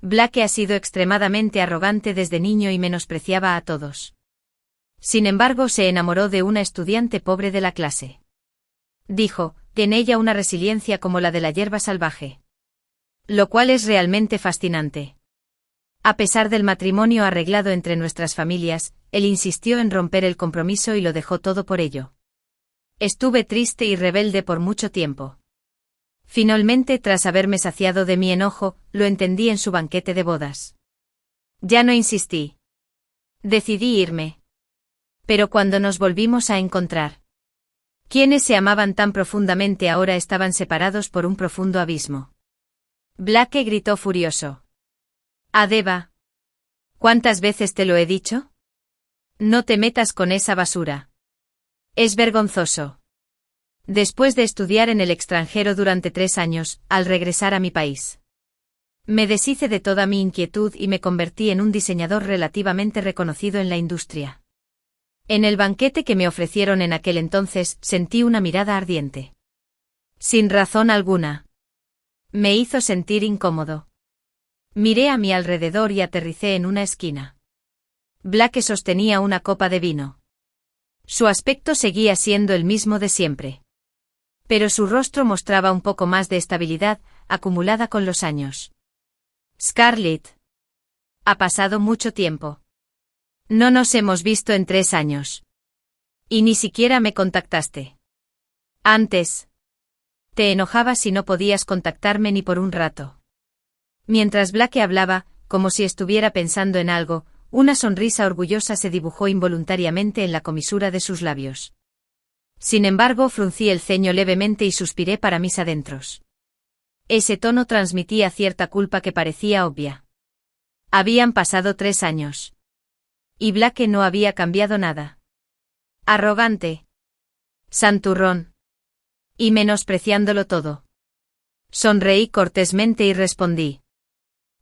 Blake ha sido extremadamente arrogante desde niño y menospreciaba a todos. Sin embargo, se enamoró de una estudiante pobre de la clase. Dijo, tiene ella una resiliencia como la de la hierba salvaje. Lo cual es realmente fascinante. A pesar del matrimonio arreglado entre nuestras familias, él insistió en romper el compromiso y lo dejó todo por ello. Estuve triste y rebelde por mucho tiempo. Finalmente, tras haberme saciado de mi enojo, lo entendí en su banquete de bodas. Ya no insistí. Decidí irme. Pero cuando nos volvimos a encontrar, quienes se amaban tan profundamente ahora estaban separados por un profundo abismo. Blake gritó furioso. Adeba. ¿Cuántas veces te lo he dicho? No te metas con esa basura. Es vergonzoso. Después de estudiar en el extranjero durante 3 años, al regresar a mi país, me deshice de toda mi inquietud y me convertí en un diseñador relativamente reconocido en la industria. En el banquete que me ofrecieron en aquel entonces, sentí una mirada ardiente. Sin razón alguna. Me hizo sentir incómodo. Miré a mi alrededor y aterricé en una esquina. Blake sostenía una copa de vino. Su aspecto seguía siendo el mismo de siempre. Pero su rostro mostraba un poco más de estabilidad, acumulada con los años. Scarlett. Ha pasado mucho tiempo. No nos hemos visto en 3 años. Y ni siquiera me contactaste. Antes. Te enojabas si no podías contactarme ni por un rato. Mientras Blake hablaba, como si estuviera pensando en algo, una sonrisa orgullosa se dibujó involuntariamente en la comisura de sus labios. Sin embargo, fruncí el ceño levemente y suspiré para mis adentros. Ese tono transmitía cierta culpa que parecía obvia. Habían pasado 3 años. Y Blake no había cambiado nada. Arrogante. Santurrón. Y menospreciándolo todo. Sonreí cortésmente y respondí.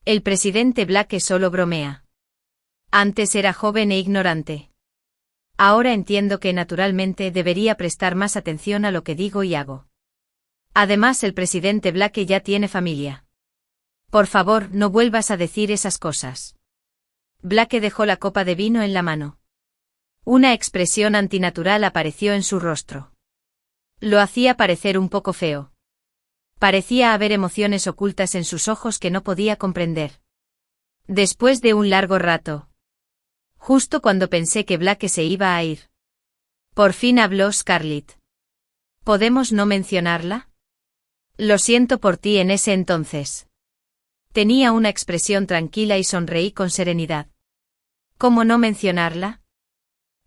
El presidente Blake solo bromea. Antes era joven e ignorante. Ahora entiendo que naturalmente debería prestar más atención a lo que digo y hago. Además, el presidente Blake ya tiene familia. Por favor, no vuelvas a decir esas cosas. Blake dejó la copa de vino en la mano. Una expresión antinatural apareció en su rostro. Lo hacía parecer un poco feo. Parecía haber emociones ocultas en sus ojos que no podía comprender. Después de un largo rato. Justo cuando pensé que Blake se iba a ir. Por fin habló Scarlett. ¿Podemos no mencionarla? Lo siento por ti en ese entonces. Tenía una expresión tranquila y sonreí con serenidad. ¿Cómo no mencionarla?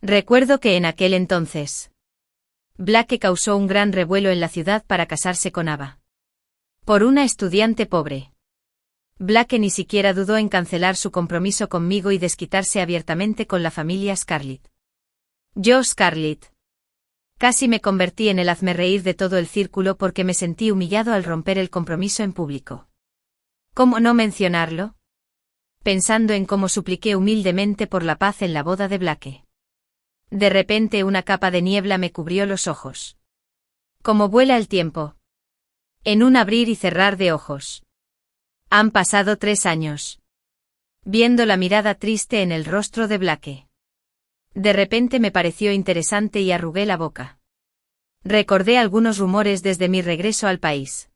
Recuerdo que en aquel entonces, Blake causó un gran revuelo en la ciudad para casarse con Ava. Por una estudiante pobre. Blake ni siquiera dudó en cancelar su compromiso conmigo y desquitarse abiertamente con la familia Scarlett. Yo, Scarlett. Casi me convertí en el hazmerreír de todo el círculo porque me sentí humillado al romper el compromiso en público. ¿Cómo no mencionarlo? Pensando en cómo supliqué humildemente por la paz en la boda de Blake. De repente una capa de niebla me cubrió los ojos. Como vuela el tiempo. En un abrir y cerrar de ojos. Han pasado 3 años. Viendo la mirada triste en el rostro de Blake. De repente me pareció interesante y arrugué la boca. Recordé algunos rumores desde mi regreso al país.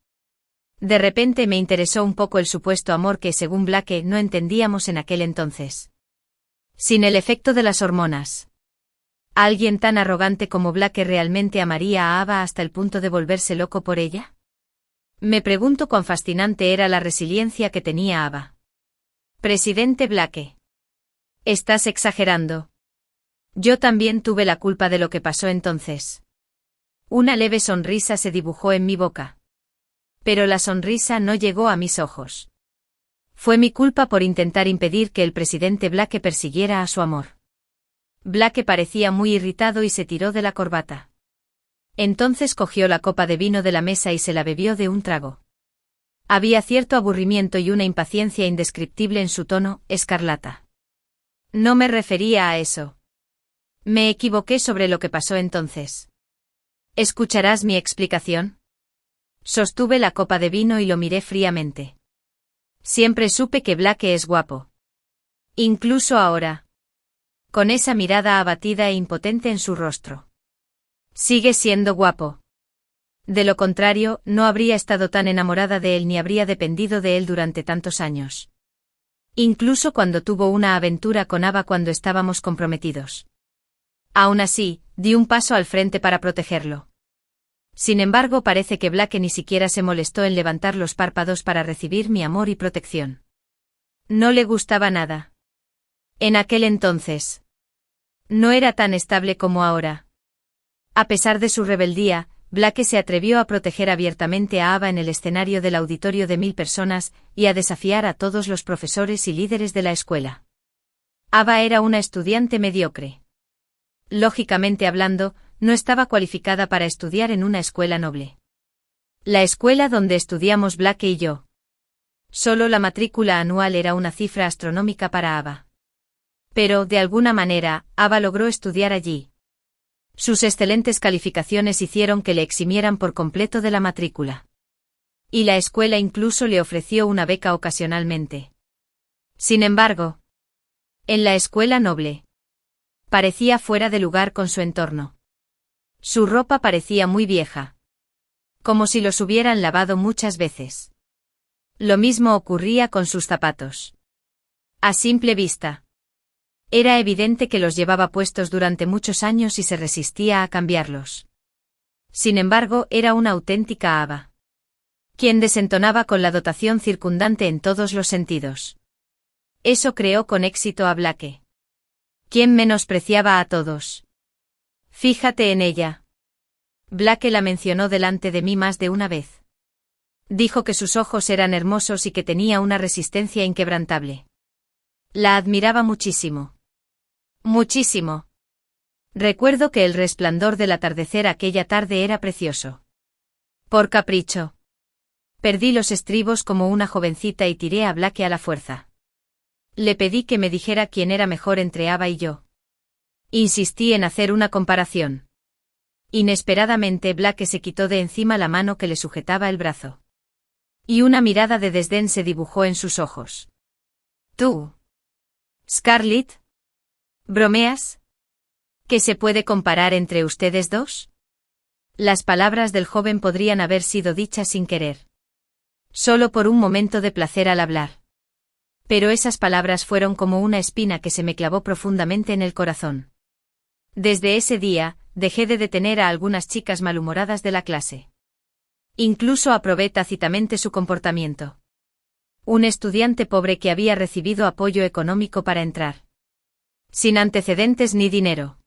De repente me interesó un poco el supuesto amor que, según Blake, no entendíamos en aquel entonces. Sin el efecto de las hormonas. ¿Alguien tan arrogante como Blake realmente amaría a Ava hasta el punto de volverse loco por ella? Me pregunto cuán fascinante era la resiliencia que tenía Ava. Presidente Blake. Estás exagerando. Yo también tuve la culpa de lo que pasó entonces. Una leve sonrisa se dibujó en mi boca. Pero la sonrisa no llegó a mis ojos. Fue mi culpa por intentar impedir que el presidente Blake persiguiera a su amor. Blake parecía muy irritado y se tiró de la corbata. Entonces cogió la copa de vino de la mesa y se la bebió de un trago. Había cierto aburrimiento y una impaciencia indescriptible en su tono, escarlata. No me refería a eso. Me equivoqué sobre lo que pasó entonces. ¿Escucharás mi explicación? Sostuve la copa de vino y lo miré fríamente. Siempre supe que Blake es guapo. Incluso ahora. Con esa mirada abatida e impotente en su rostro. Sigue siendo guapo. De lo contrario, no habría estado tan enamorada de él ni habría dependido de él durante tantos años. Incluso cuando tuvo una aventura con Ava cuando estábamos comprometidos. Aún así, di un paso al frente para protegerlo. Sin embargo, parece que Blake ni siquiera se molestó en levantar los párpados para recibir mi amor y protección. No le gustaba nada. En aquel entonces. No era tan estable como ahora. A pesar de su rebeldía, Blake se atrevió a proteger abiertamente a Ava en el escenario del auditorio de 1000 personas y a desafiar a todos los profesores y líderes de la escuela. Ava era una estudiante mediocre. Lógicamente hablando, no estaba cualificada para estudiar en una escuela noble. La escuela donde estudiamos Blake y yo. Solo la matrícula anual era una cifra astronómica para Ava. Pero, de alguna manera, Ava logró estudiar allí. Sus excelentes calificaciones hicieron que le eximieran por completo de la matrícula. Y la escuela incluso le ofreció una beca ocasionalmente. Sin embargo, en la escuela noble, parecía fuera de lugar con su entorno. Su ropa parecía muy vieja. Como si los hubieran lavado muchas veces. Lo mismo ocurría con sus zapatos. A simple vista. Era evidente que los llevaba puestos durante muchos años y se resistía a cambiarlos. Sin embargo, era una auténtica Ava. Quien desentonaba con la dotación circundante en todos los sentidos. Eso creó con éxito a Blake. Quien menospreciaba a todos. Fíjate en ella. Blake la mencionó delante de mí más de una vez. Dijo que sus ojos eran hermosos y que tenía una resistencia inquebrantable. La admiraba muchísimo. Muchísimo. Recuerdo que el resplandor del atardecer aquella tarde era precioso. Por capricho. Perdí los estribos como una jovencita y tiré a Blake a la fuerza. Le pedí que me dijera quién era mejor entre Ava y yo. Insistí en hacer una comparación. Inesperadamente Blake se quitó de encima la mano que le sujetaba el brazo. Y una mirada de desdén se dibujó en sus ojos. ¿Tú? ¿Scarlett? ¿Bromeas? ¿Qué se puede comparar entre ustedes dos? Las palabras del joven podrían haber sido dichas sin querer. Solo por un momento de placer al hablar. Pero esas palabras fueron como una espina que se me clavó profundamente en el corazón. Desde ese día, dejé de detener a algunas chicas malhumoradas de la clase. Incluso aprobé tácitamente su comportamiento. Un estudiante pobre que había recibido apoyo económico para entrar. Sin antecedentes ni dinero.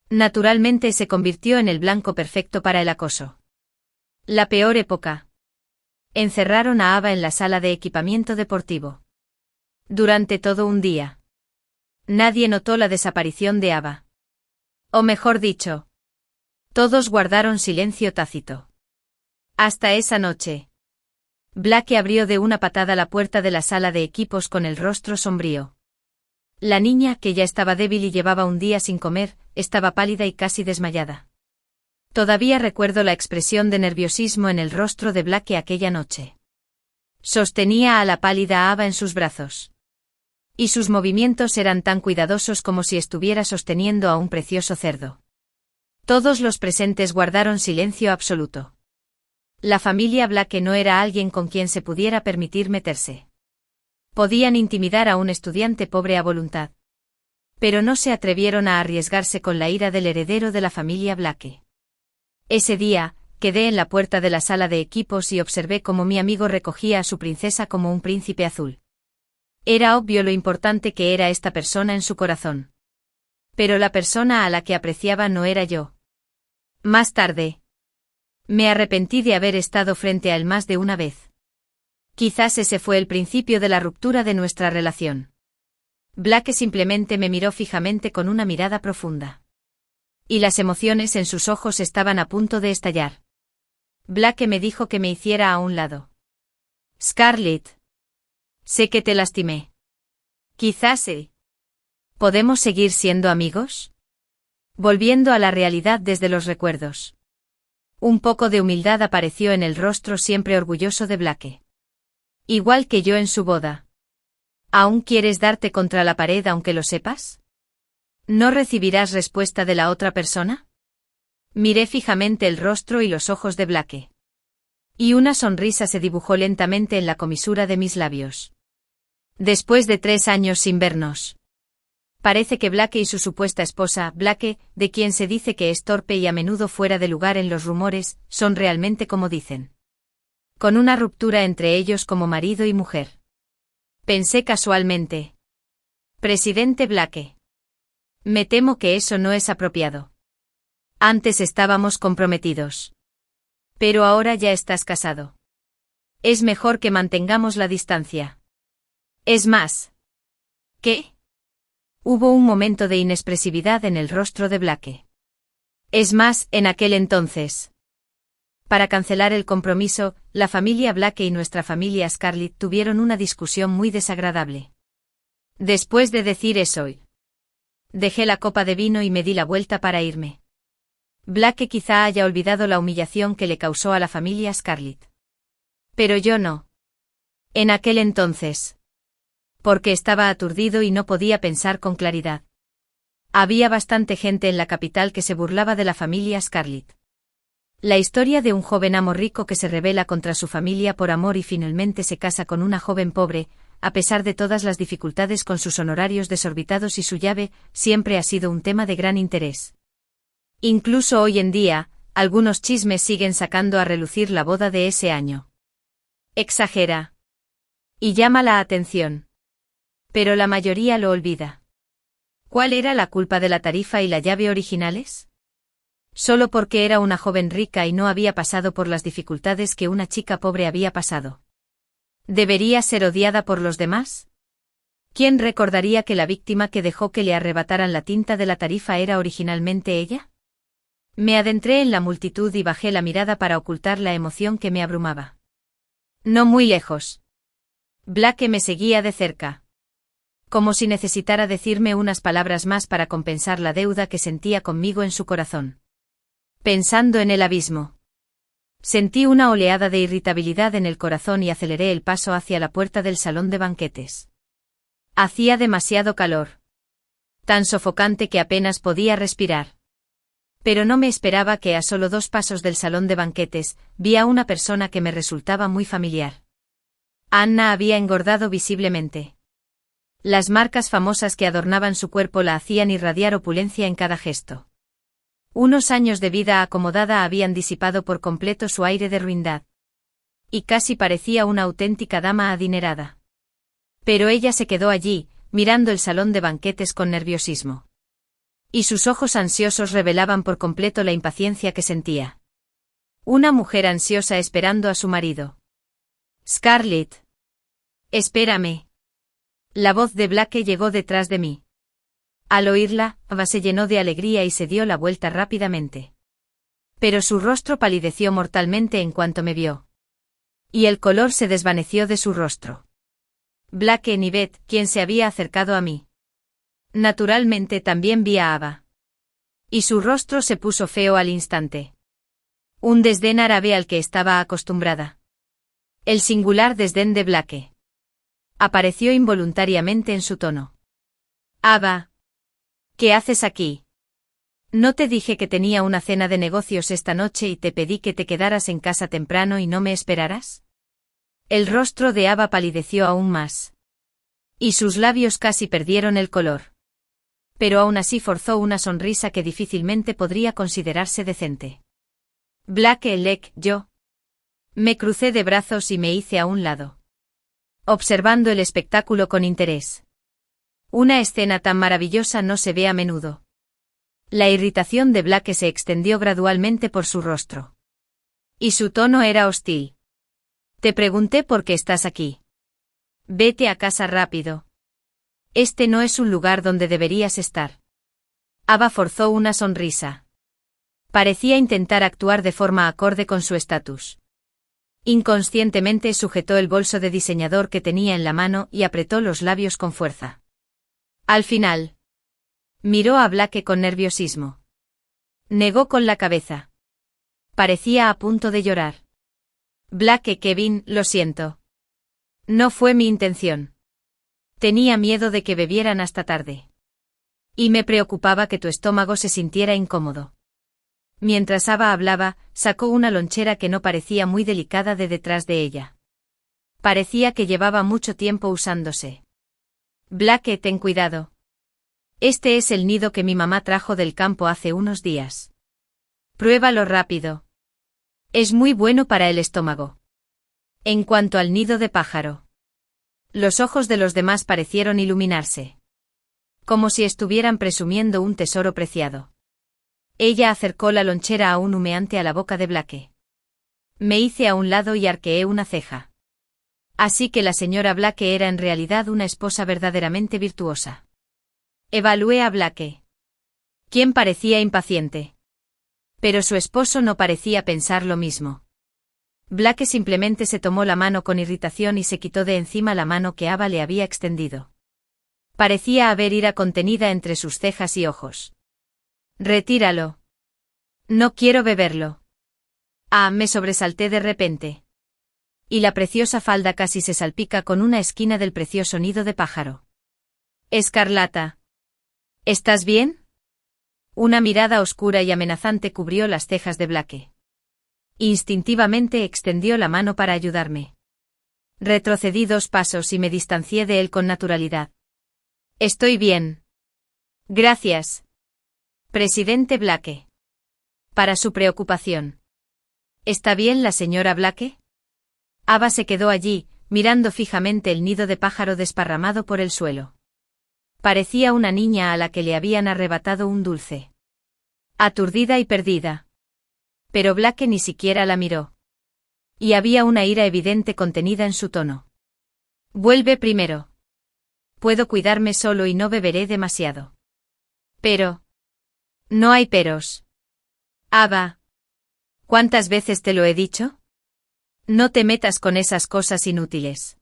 Naturalmente se convirtió en el blanco perfecto para el acoso. La peor época. Encerraron a Ava en la sala de equipamiento deportivo. Durante todo un día. Nadie notó la desaparición de Ava. O mejor dicho, todos guardaron silencio tácito. Hasta esa noche. Blake abrió de una patada la puerta de la sala de equipos con el rostro sombrío. La niña, que ya estaba débil y llevaba un día sin comer, estaba pálida y casi desmayada. Todavía recuerdo la expresión de nerviosismo en el rostro de Blake aquella noche. Sostenía a la pálida Ava en sus brazos. Y sus movimientos eran tan cuidadosos como si estuviera sosteniendo a un precioso cerdo. Todos los presentes guardaron silencio absoluto. La familia Blake no era alguien con quien se pudiera permitir meterse. Podían intimidar a un estudiante pobre a voluntad. Pero no se atrevieron a arriesgarse con la ira del heredero de la familia Blake. Ese día, quedé en la puerta de la sala de equipos y observé cómo mi amigo recogía a su princesa como un príncipe azul. Era obvio lo importante que era esta persona en su corazón. Pero la persona a la que apreciaba no era yo. Más tarde. Me arrepentí de haber estado frente a él más de una vez. Quizás ese fue el principio de la ruptura de nuestra relación. Blake simplemente me miró fijamente con una mirada profunda. Y las emociones en sus ojos estaban a punto de estallar. Blake me dijo que me hiciera a un lado. Scarlett. Sé que te lastimé. Quizás sí. ¿Podemos seguir siendo amigos? Volviendo a la realidad desde los recuerdos. Un poco de humildad apareció en el rostro siempre orgulloso de Blake. Igual que yo en su boda. ¿Aún quieres darte contra la pared aunque lo sepas? ¿No recibirás respuesta de la otra persona? Miré fijamente el rostro y los ojos de Blake. Y una sonrisa se dibujó lentamente en la comisura de mis labios. Después de 3 años sin vernos. Parece que Blake y su supuesta esposa, Blake, de quien se dice que es torpe y a menudo fuera de lugar en los rumores, son realmente como dicen. Con una ruptura entre ellos como marido y mujer. Pensé casualmente. Presidente Blake. Me temo que eso no es apropiado. Antes estábamos comprometidos. Pero ahora ya estás casado. Es mejor que mantengamos la distancia. Es más. ¿Qué? Hubo un momento de inexpresividad en el rostro de Blake. Es más, en aquel entonces. Para cancelar el compromiso, la familia Blake y nuestra familia Scarlett tuvieron una discusión muy desagradable. Después de decir eso, dejé la copa de vino y me di la vuelta para irme. Blake quizá haya olvidado la humillación que le causó a la familia Scarlett. Pero yo no. En aquel entonces. Porque estaba aturdido y no podía pensar con claridad. Había bastante gente en la capital que se burlaba de la familia Scarlett. La historia de un joven amo rico que se rebela contra su familia por amor y finalmente se casa con una joven pobre, a pesar de todas las dificultades con sus honorarios desorbitados y su llave, siempre ha sido un tema de gran interés. Incluso hoy en día, algunos chismes siguen sacando a relucir la boda de ese año. Exagera. Y llama la atención. Pero la mayoría lo olvida. ¿Cuál era la culpa de la tarifa y la llave originales? Solo porque era una joven rica y no había pasado por las dificultades que una chica pobre había pasado. ¿Debería ser odiada por los demás? ¿Quién recordaría que la víctima que dejó que le arrebataran la tinta de la tarifa era originalmente ella? Me adentré en la multitud y bajé la mirada para ocultar la emoción que me abrumaba. No muy lejos. Blake me seguía de cerca. Como si necesitara decirme unas palabras más para compensar la deuda que sentía conmigo en su corazón. Pensando en el abismo. Sentí una oleada de irritabilidad en el corazón y aceleré el paso hacia la puerta del salón de banquetes. Hacía demasiado calor. Tan sofocante que apenas podía respirar. Pero no me esperaba que a solo 2 pasos del salón de banquetes, vi a una persona que me resultaba muy familiar. Anna había engordado visiblemente. Las marcas famosas que adornaban su cuerpo la hacían irradiar opulencia en cada gesto. Unos años de vida acomodada habían disipado por completo su aire de ruindad. Y casi parecía una auténtica dama adinerada. Pero ella se quedó allí, mirando el salón de banquetes con nerviosismo. Y sus ojos ansiosos revelaban por completo la impaciencia que sentía. Una mujer ansiosa esperando a su marido. Scarlett. Espérame. La voz de Blake llegó detrás de mí. Al oírla, Ava se llenó de alegría y se dio la vuelta rápidamente. Pero su rostro palideció mortalmente en cuanto me vio. Y el color se desvaneció de su rostro. Blake y Beth, quien se había acercado a mí. Naturalmente también vi a Ava. Y su rostro se puso feo al instante. Un desdén árabe al que estaba acostumbrada. El singular desdén de Blake. Apareció involuntariamente en su tono. Ava. ¿Qué haces aquí? ¿No te dije que tenía una cena de negocios esta noche y te pedí que te quedaras en casa temprano y no me esperaras? El rostro de Ava palideció aún más. Y sus labios casi perdieron el color. Pero aún así forzó una sonrisa que difícilmente podría considerarse decente. Blake, yo. Me crucé de brazos y me hice a un lado. Observando el espectáculo con interés. Una escena tan maravillosa no se ve a menudo. La irritación de Blake se extendió gradualmente por su rostro. Y su tono era hostil. Te pregunté por qué estás aquí. Vete a casa rápido. Este no es un lugar donde deberías estar. Ava forzó una sonrisa. Parecía intentar actuar de forma acorde con su estatus. Inconscientemente sujetó el bolso de diseñador que tenía en la mano y apretó los labios con fuerza. Al final. Miró a Blake con nerviosismo. Negó con la cabeza. Parecía a punto de llorar. Blake, Kevin, lo siento. No fue mi intención. Tenía miedo de que bebieran hasta tarde. Y me preocupaba que tu estómago se sintiera incómodo. Mientras Ava hablaba, sacó una lonchera que no parecía muy delicada de detrás de ella. Parecía que llevaba mucho tiempo usándose. Blake, ten cuidado. Este es el nido que mi mamá trajo del campo hace unos días. Pruébalo rápido. Es muy bueno para el estómago. En cuanto al nido de pájaro. Los ojos de los demás parecieron iluminarse. Como si estuvieran presumiendo un tesoro preciado. Ella acercó la lonchera aún humeante a la boca de Blake. Me hice a un lado y arqueé una ceja. Así que la señora Blake era en realidad una esposa verdaderamente virtuosa. Evalué a Blake. Quien parecía impaciente. Pero su esposo no parecía pensar lo mismo. Blake simplemente se tomó la mano con irritación y se quitó de encima la mano que Ava le había extendido. Parecía haber ira contenida entre sus cejas y ojos. Retíralo. No quiero beberlo. Me sobresalté de repente. Y la preciosa falda casi se salpica con una esquina del precioso nido de pájaro. Escarlata. ¿Estás bien? Una mirada oscura y amenazante cubrió las cejas de Blake. Instintivamente extendió la mano para ayudarme. Retrocedí 2 pasos y me distancié de él con naturalidad. Estoy bien. Gracias. Presidente Blake. Para su preocupación. ¿Está bien la señora Blake? Ava se quedó allí, mirando fijamente el nido de pájaro desparramado por el suelo. Parecía una niña a la que le habían arrebatado un dulce. Aturdida y perdida. Pero Blake ni siquiera la miró. Y había una ira evidente contenida en su tono. Vuelve primero. Puedo cuidarme solo y no beberé demasiado. Pero... No hay peros. Ava. ¿Cuántas veces te lo he dicho? No te metas con esas cosas inútiles.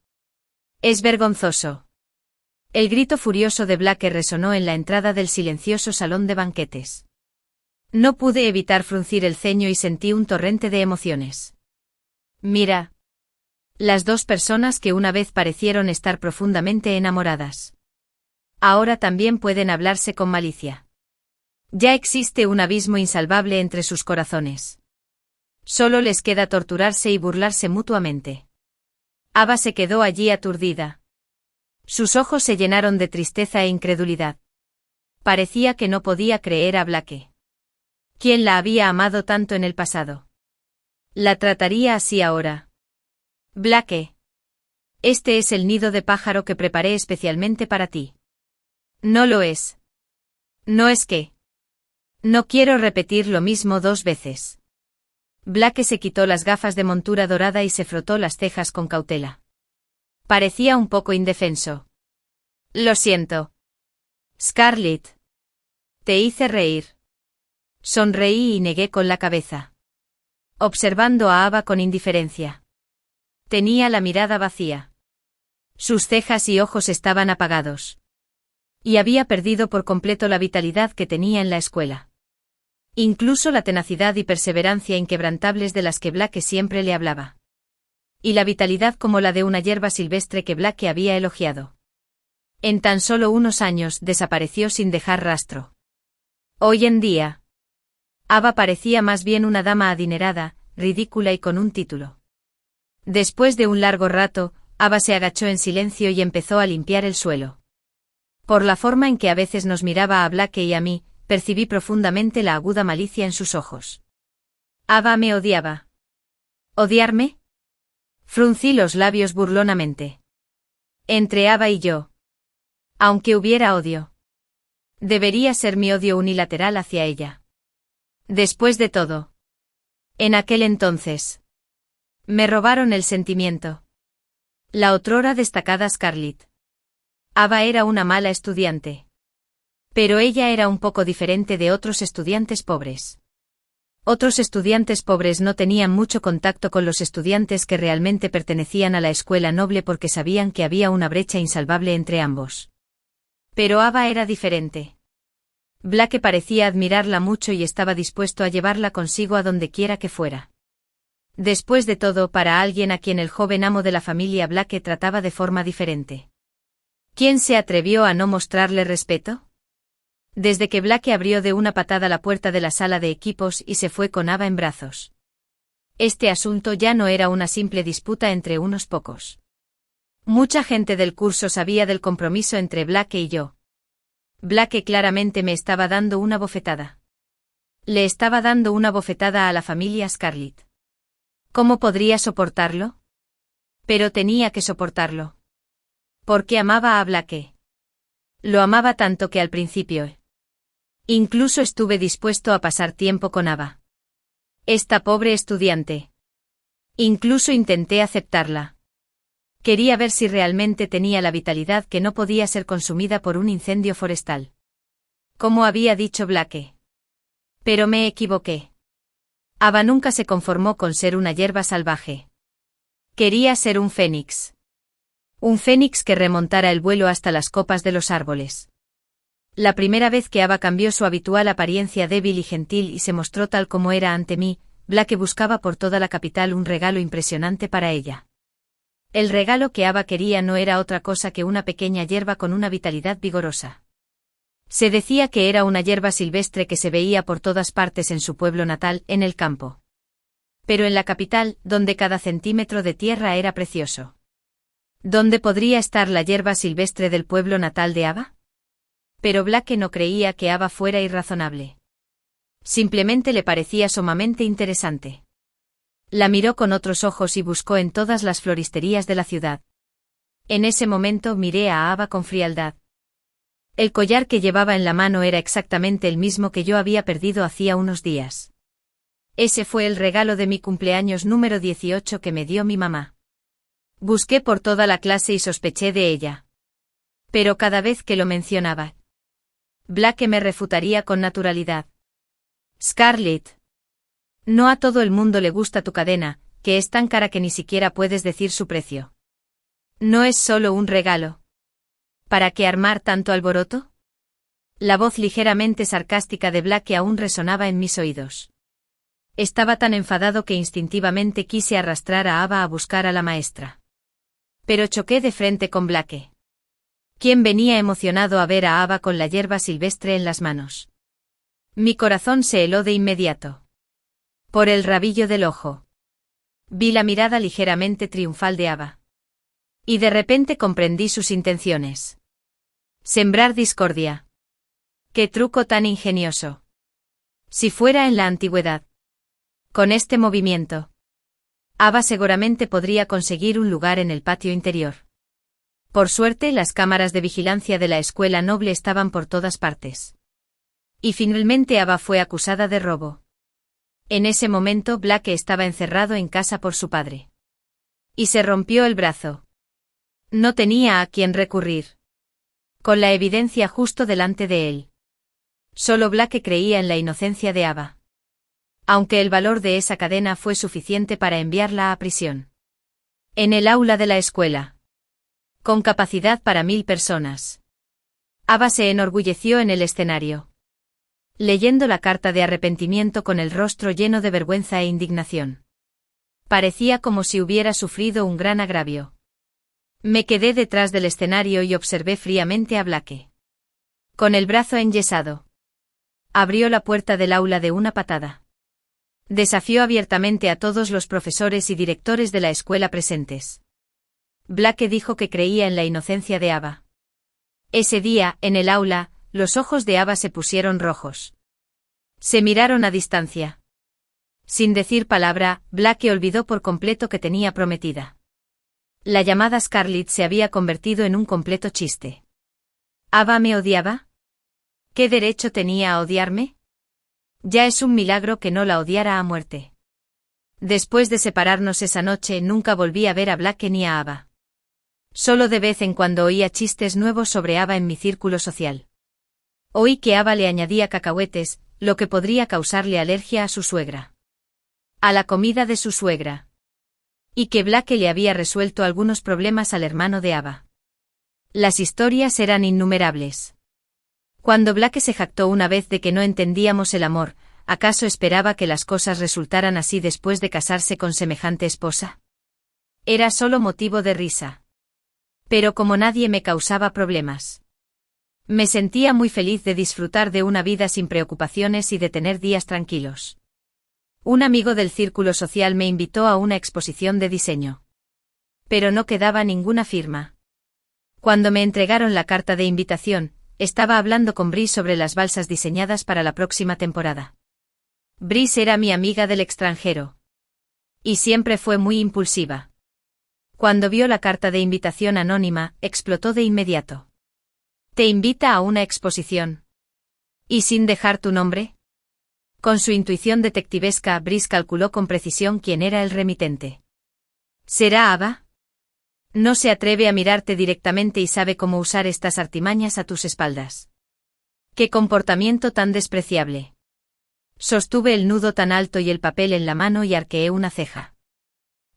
Es vergonzoso. El grito furioso de Blake resonó en la entrada del silencioso salón de banquetes. No pude evitar fruncir el ceño y sentí un torrente de emociones. Mira. Las 2 personas que una vez parecieron estar profundamente enamoradas. Ahora también pueden hablarse con malicia. Ya existe un abismo insalvable entre sus corazones. Solo les queda torturarse y burlarse mutuamente. Ava se quedó allí aturdida. Sus ojos se llenaron de tristeza e incredulidad. Parecía que no podía creer a Blake. ¿Quién la había amado tanto en el pasado? ¿La trataría así ahora? Blake. Este es el nido de pájaro que preparé especialmente para ti. No lo es. No es que. No quiero repetir lo mismo 2 veces. Blake se quitó las gafas de montura dorada y se frotó las cejas con cautela. Parecía un poco indefenso. Lo siento. Scarlett. Te hice reír. Sonreí y negué con la cabeza. Observando a Ava con indiferencia. Tenía la mirada vacía. Sus cejas y ojos estaban apagados. Y había perdido por completo la vitalidad que tenía en la escuela. Incluso la tenacidad y perseverancia inquebrantables de las que Blake siempre le hablaba. Y la vitalidad como la de una hierba silvestre que Blake había elogiado. En tan solo unos años desapareció sin dejar rastro. Hoy en día, Ava parecía más bien una dama adinerada, ridícula y con un título. Después de un largo rato, Ava se agachó en silencio y empezó a limpiar el suelo. Por la forma en que a veces nos miraba a Blake y a mí, percibí profundamente la aguda malicia en sus ojos. Ava me odiaba. ¿Odiarme? Fruncí los labios burlonamente. Entre Ava y yo. Aunque hubiera odio. Debería ser mi odio unilateral hacia ella. Después de todo. En aquel entonces. Me robaron el sentimiento. La otrora destacada Scarlett. Ava era una mala estudiante. Pero ella era un poco diferente de otros estudiantes pobres. Otros estudiantes pobres no tenían mucho contacto con los estudiantes que realmente pertenecían a la escuela noble porque sabían que había una brecha insalvable entre ambos. Pero Ava era diferente. Blake parecía admirarla mucho y estaba dispuesto a llevarla consigo a donde quiera que fuera. Después de todo, para alguien a quien el joven amo de la familia Blake trataba de forma diferente. ¿Quién se atrevió a no mostrarle respeto? Desde que Blake abrió de una patada la puerta de la sala de equipos y se fue con Ava en brazos. Este asunto ya no era una simple disputa entre unos pocos. Mucha gente del curso sabía del compromiso entre Blake y yo. Blake claramente me estaba dando una bofetada. Le estaba dando una bofetada a la familia Scarlett. ¿Cómo podría soportarlo? Pero tenía que soportarlo. Porque amaba a Blake. Lo amaba tanto que al principio incluso estuve dispuesto a pasar tiempo con Ava. Esta pobre estudiante. Incluso intenté aceptarla. Quería ver si realmente tenía la vitalidad que no podía ser consumida por un incendio forestal. Como había dicho Blake. Pero me equivoqué. Ava nunca se conformó con ser una hierba salvaje. Quería ser un fénix. Un fénix que remontara el vuelo hasta las copas de los árboles. La primera vez que Ava cambió su habitual apariencia débil y gentil y se mostró tal como era ante mí, Blake buscaba por toda la capital un regalo impresionante para ella. El regalo que Ava quería no era otra cosa que una pequeña hierba con una vitalidad vigorosa. Se decía que era una hierba silvestre que se veía por todas partes en su pueblo natal, en el campo. Pero en la capital, donde cada centímetro de tierra era precioso. ¿Dónde podría estar la hierba silvestre del pueblo natal de Ava? Pero Blake no creía que Ava fuera irrazonable. Simplemente le parecía sumamente interesante. La miró con otros ojos y buscó en todas las floristerías de la ciudad. En ese momento miré a Ava con frialdad. El collar que llevaba en la mano era exactamente el mismo que yo había perdido hacía unos días. Ese fue el regalo de mi cumpleaños número 18 que me dio mi mamá. Busqué por toda la clase y sospeché de ella. Pero cada vez que lo mencionaba, Blake me refutaría con naturalidad. Scarlett. No a todo el mundo le gusta tu cadena, que es tan cara que ni siquiera puedes decir su precio. No es solo un regalo. ¿Para qué armar tanto alboroto? La voz ligeramente sarcástica de Blake aún resonaba en mis oídos. Estaba tan enfadado que instintivamente quise arrastrar a Ava a buscar a la maestra. Pero choqué de frente con Blake. ¿Quién venía emocionado a ver a Ava con la hierba silvestre en las manos? Mi corazón se heló de inmediato. Por el rabillo del ojo. Vi la mirada ligeramente triunfal de Ava. Y de repente comprendí sus intenciones. Sembrar discordia. ¡Qué truco tan ingenioso! Si fuera en la antigüedad. Con este movimiento, Ava seguramente podría conseguir un lugar en el patio interior. Por suerte, las cámaras de vigilancia de la escuela noble estaban por todas partes. Y finalmente Ava fue acusada de robo. En ese momento Blake estaba encerrado en casa por su padre. Y se rompió el brazo. No tenía a quién recurrir. Con la evidencia justo delante de él. Solo Blake creía en la inocencia de Ava. Aunque el valor de esa cadena fue suficiente para enviarla a prisión. En el aula de la escuela. Con capacidad para 1000 personas. Ava se enorgulleció en el escenario. Leyendo la carta de arrepentimiento con el rostro lleno de vergüenza e indignación. Parecía como si hubiera sufrido un gran agravio. Me quedé detrás del escenario y observé fríamente a Blake. Con el brazo enyesado. Abrió la puerta del aula de una patada. Desafió abiertamente a todos los profesores y directores de la escuela presentes. Blake dijo que creía en la inocencia de Ava. Ese día, en el aula, los ojos de Ava se pusieron rojos. Se miraron a distancia. Sin decir palabra, Blake olvidó por completo que tenía prometida. La llamada Scarlett se había convertido en un completo chiste. ¿Ava me odiaba? ¿Qué derecho tenía a odiarme? Ya es un milagro que no la odiara a muerte. Después de separarnos esa noche nunca volví a ver a Blake ni a Ava. Solo de vez en cuando oía chistes nuevos sobre Ava en mi círculo social. Oí que Ava le añadía cacahuetes, lo que podría causarle alergia a su suegra. A la comida de su suegra. Y que Blake le había resuelto algunos problemas al hermano de Ava. Las historias eran innumerables. Cuando Blake se jactó una vez de que no entendíamos el amor, ¿acaso esperaba que las cosas resultaran así después de casarse con semejante esposa? Era solo motivo de risa. Pero como nadie me causaba problemas. Me sentía muy feliz de disfrutar de una vida sin preocupaciones y de tener días tranquilos. Un amigo del círculo social me invitó a una exposición de diseño. Pero no quedaba ninguna firma. Cuando me entregaron la carta de invitación, estaba hablando con Brice sobre las balsas diseñadas para la próxima temporada. Brice era mi amiga del extranjero. Y siempre fue muy impulsiva. Cuando vio la carta de invitación anónima, explotó de inmediato. ¿Te invita a una exposición? ¿Y sin dejar tu nombre? Con su intuición detectivesca, Brice calculó con precisión quién era el remitente. ¿Será Ava? No se atreve a mirarte directamente y sabe cómo usar estas artimañas a tus espaldas. ¡Qué comportamiento tan despreciable! Sostuve el nudo tan alto y el papel en la mano y arqueé una ceja.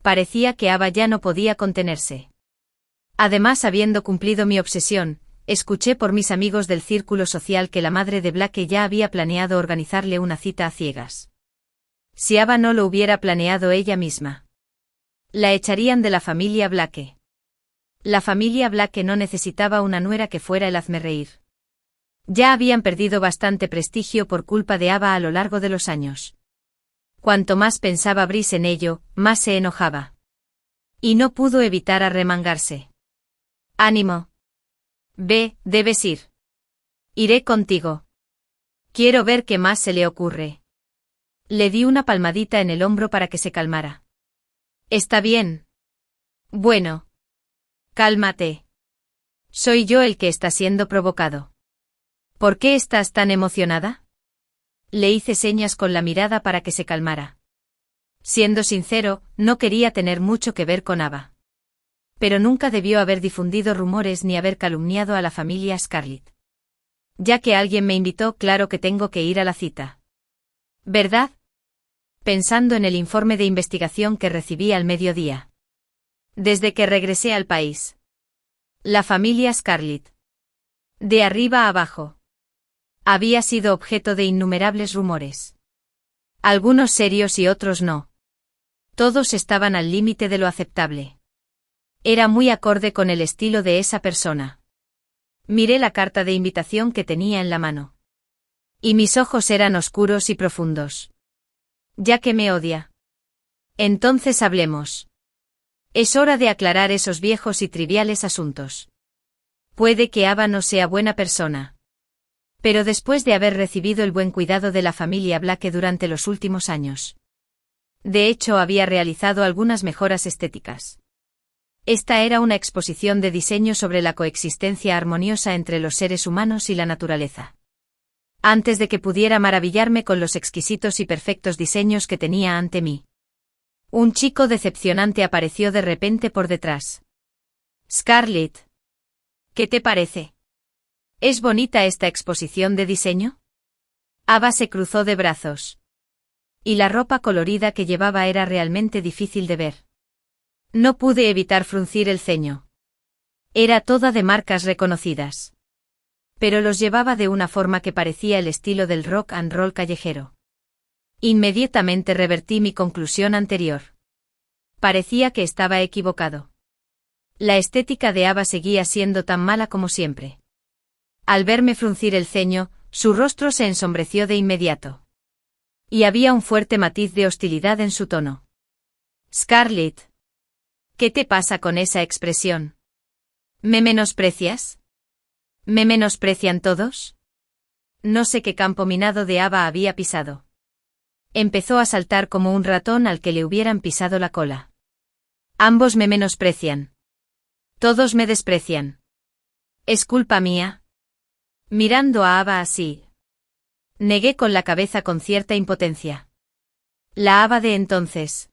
Parecía que Ava ya no podía contenerse. Además, habiendo cumplido mi obsesión, escuché por mis amigos del círculo social que la madre de Blake ya había planeado organizarle una cita a ciegas. Si Ava no lo hubiera planeado ella misma, la echarían de la familia Blake. La familia Blake no necesitaba una nuera que fuera el hazmerreír. Ya habían perdido bastante prestigio por culpa de Ava a lo largo de los años. Cuanto más pensaba Brice en ello, más se enojaba. Y no pudo evitar arremangarse. «Ánimo. Ve, debes ir. Iré contigo. Quiero ver qué más se le ocurre». Le di una palmadita en el hombro para que se calmara. «Está bien. Bueno. Cálmate. Soy yo el que está siendo provocado. ¿Por qué estás tan emocionada?» Le hice señas con la mirada para que se calmara. Siendo sincero, no quería tener mucho que ver con Ava. Pero nunca debió haber difundido rumores ni haber calumniado a la familia Scarlett. Ya que alguien me invitó, claro que tengo que ir a la cita. ¿Verdad? Pensando en el informe de investigación que recibí al mediodía. Desde que regresé al país. La familia Scarlett. De arriba a abajo. Había sido objeto de innumerables rumores. Algunos serios y otros no. Todos estaban al límite de lo aceptable. Era muy acorde con el estilo de esa persona. Miré la carta de invitación que tenía en la mano. Y mis ojos eran oscuros y profundos. Ya que me odia. Entonces hablemos. Es hora de aclarar esos viejos y triviales asuntos. Puede que Ava no sea buena persona. Pero después de haber recibido el buen cuidado de la familia Blake durante los últimos años. De hecho, había realizado algunas mejoras estéticas. Esta era una exposición de diseño sobre la coexistencia armoniosa entre los seres humanos y la naturaleza. Antes de que pudiera maravillarme con los exquisitos y perfectos diseños que tenía ante mí. Un chico decepcionante apareció de repente por detrás. «Scarlett. ¿Qué te parece? ¿Es bonita esta exposición de diseño?» Ava se cruzó de brazos. Y la ropa colorida que llevaba era realmente difícil de ver. No pude evitar fruncir el ceño. Era toda de marcas reconocidas. Pero los llevaba de una forma que parecía el estilo del rock and roll callejero. Inmediatamente revertí mi conclusión anterior. Parecía que estaba equivocado. La estética de Ava seguía siendo tan mala como siempre. Al verme fruncir el ceño, su rostro se ensombreció de inmediato. Y había un fuerte matiz de hostilidad en su tono. «Scarlett. ¿Qué te pasa con esa expresión? ¿Me menosprecias? ¿Me menosprecian todos?» No sé qué campo minado de Ava había pisado. Empezó a saltar como un ratón al que le hubieran pisado la cola. «Ambos me menosprecian. Todos me desprecian. ¿Es culpa mía?» Mirando a Ava así. Negué con la cabeza con cierta impotencia. La Ava de entonces.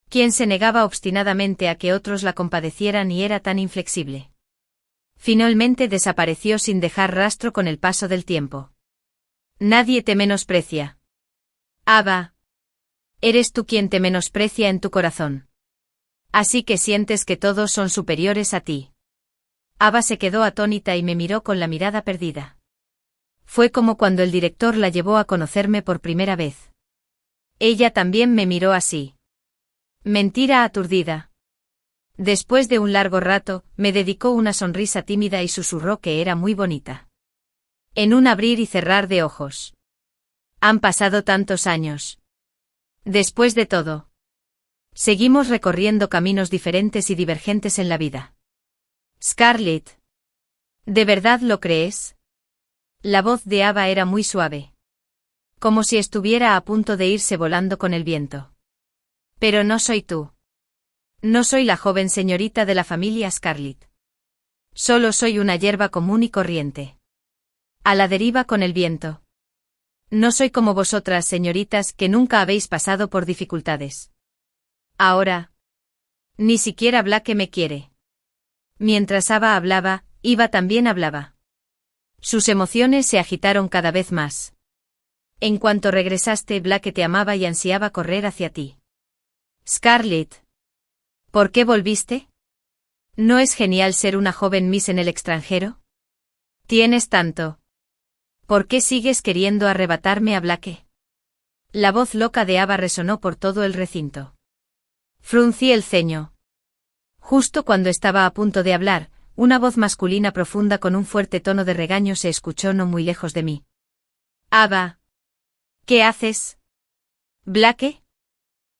Quien se negaba obstinadamente a que otros la compadecieran y era tan inflexible. Finalmente desapareció sin dejar rastro con el paso del tiempo. Nadie te menosprecia. Ava. Eres tú quien te menosprecia en tu corazón. Así que sientes que todos son superiores a ti. Ava se quedó atónita y me miró con la mirada perdida. Fue como cuando el director la llevó a conocerme por primera vez. Ella también me miró así. Mentira aturdida. Después de un largo rato, me dedicó una sonrisa tímida y susurró que era muy bonita. En un abrir y cerrar de ojos. Han pasado tantos años. Después de todo. Seguimos recorriendo caminos diferentes y divergentes en la vida. Scarlett. ¿De verdad lo crees? La voz de Ava era muy suave. Como si estuviera a punto de irse volando con el viento. Pero no soy tú. No soy la joven señorita de la familia Scarlett. Solo soy una hierba común y corriente. A la deriva con el viento. No soy como vosotras, señoritas, que nunca habéis pasado por dificultades. Ahora. Ni siquiera Blake me quiere. Mientras Ava hablaba, Iva también hablaba. Sus emociones se agitaron cada vez más. En cuanto regresaste, Blake te amaba y ansiaba correr hacia ti. Scarlett. ¿Por qué volviste? ¿No es genial ser una joven Miss en el extranjero? Tienes tanto. ¿Por qué sigues queriendo arrebatarme a Blake? La voz loca de Ava resonó por todo el recinto. Fruncí el ceño. Justo cuando estaba a punto de hablar, una voz masculina profunda con un fuerte tono de regaño se escuchó no muy lejos de mí. Ava. ¿Qué haces? ¿Blake?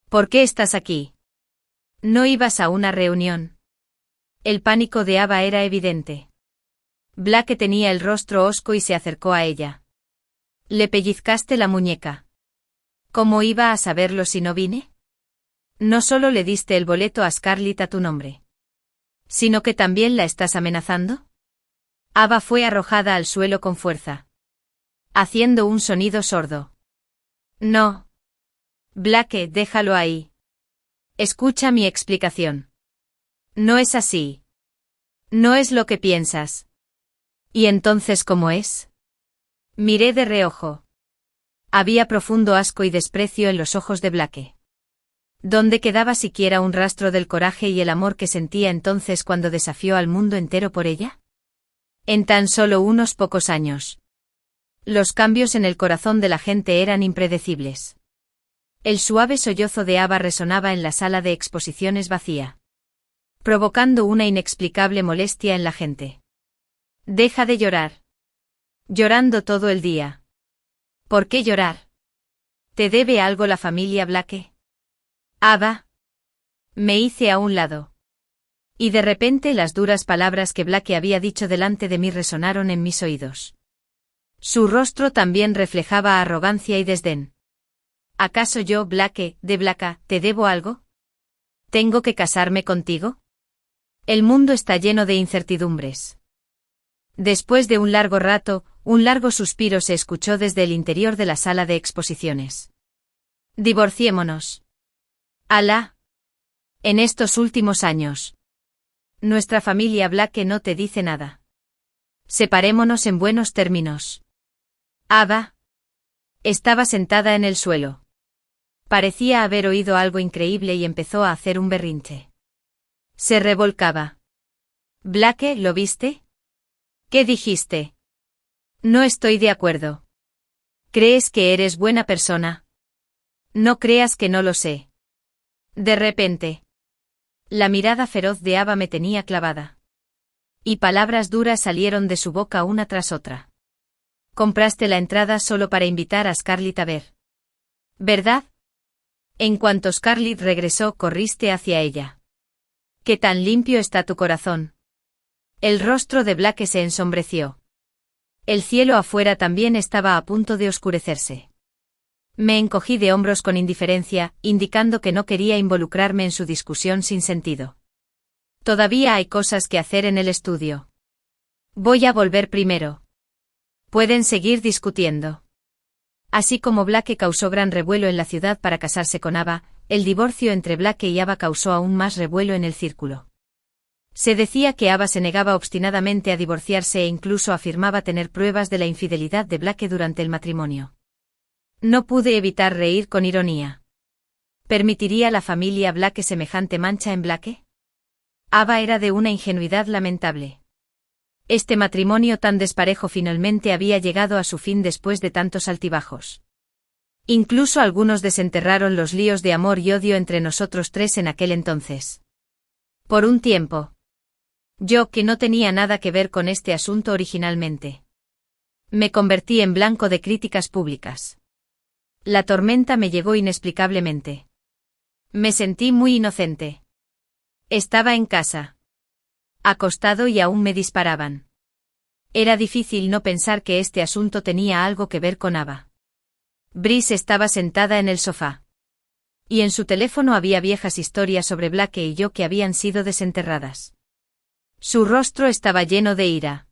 ¿Por qué estás aquí? ¿No ibas a una reunión? El pánico de Ava era evidente. Blake tenía el rostro hosco y se acercó a ella. ¿Le pellizcaste la muñeca? ¿Cómo iba a saberlo si no vine? No solo le diste el boleto a Scarlett a tu nombre, sino que también la estás amenazando. Ava fue arrojada al suelo con fuerza, haciendo un sonido sordo. No. Blake, déjalo ahí. Escucha mi explicación. No es así. No es lo que piensas. ¿Y entonces cómo es? Miré de reojo. Había profundo asco y desprecio en los ojos de Blake. ¿Dónde quedaba siquiera un rastro del coraje y el amor que sentía entonces cuando desafió al mundo entero por ella? En tan solo unos pocos años. Los cambios en el corazón de la gente eran impredecibles. El suave sollozo de Ava resonaba en la sala de exposiciones vacía, provocando una inexplicable molestia en la gente. Deja de llorar. Llorando todo el día. ¿Por qué llorar? ¿Te debe algo la familia Blake? Ava. Me hice a un lado. Y de repente las duras palabras que Blake había dicho delante de mí resonaron en mis oídos. Su rostro también reflejaba arrogancia y desdén. ¿Acaso yo, Blake, de Blaka, te debo algo? ¿Tengo que casarme contigo? El mundo está lleno de incertidumbres. Después de un largo rato, un largo suspiro se escuchó desde el interior de la sala de exposiciones. Divorciémonos. Alá. En estos últimos años. Nuestra familia Blake no te dice nada. Separémonos en buenos términos. Ava. Estaba sentada en el suelo. Parecía haber oído algo increíble y empezó a hacer un berrinche. Se revolcaba. Blake, ¿lo viste? ¿Qué dijiste? No estoy de acuerdo. ¿Crees que eres buena persona? No creas que no lo sé. De repente. La mirada feroz de Ava me tenía clavada. Y palabras duras salieron de su boca una tras otra. Compraste la entrada solo para invitar a Scarlett a ver. ¿Verdad? En cuanto Scarlett regresó, corriste hacia ella. ¿Qué tan limpio está tu corazón? El rostro de Blake se ensombreció. El cielo afuera también estaba a punto de oscurecerse. Me encogí de hombros con indiferencia, indicando que no quería involucrarme en su discusión sin sentido. Todavía hay cosas que hacer en el estudio. Voy a volver primero. Pueden seguir discutiendo. Así como Blake causó gran revuelo en la ciudad para casarse con Ava, el divorcio entre Blake y Ava causó aún más revuelo en el círculo. Se decía que Ava se negaba obstinadamente a divorciarse e incluso afirmaba tener pruebas de la infidelidad de Blake durante el matrimonio. No pude evitar reír con ironía. ¿Permitiría la familia Blake semejante mancha en Blake? Ava era de una ingenuidad lamentable. Este matrimonio tan desparejo finalmente había llegado a su fin después de tantos altibajos. Incluso algunos desenterraron los líos de amor y odio entre nosotros tres en aquel entonces. Por un tiempo. Yo, que no tenía nada que ver con este asunto originalmente. Me convertí en blanco de críticas públicas. La tormenta me llegó inexplicablemente. Me sentí muy inocente. Estaba en casa. Acostado y aún me disparaban. Era difícil no pensar que este asunto tenía algo que ver con Ava. Brice estaba sentada en el sofá. Y en su teléfono había viejas historias sobre Blake y yo que habían sido desenterradas. Su rostro estaba lleno de ira.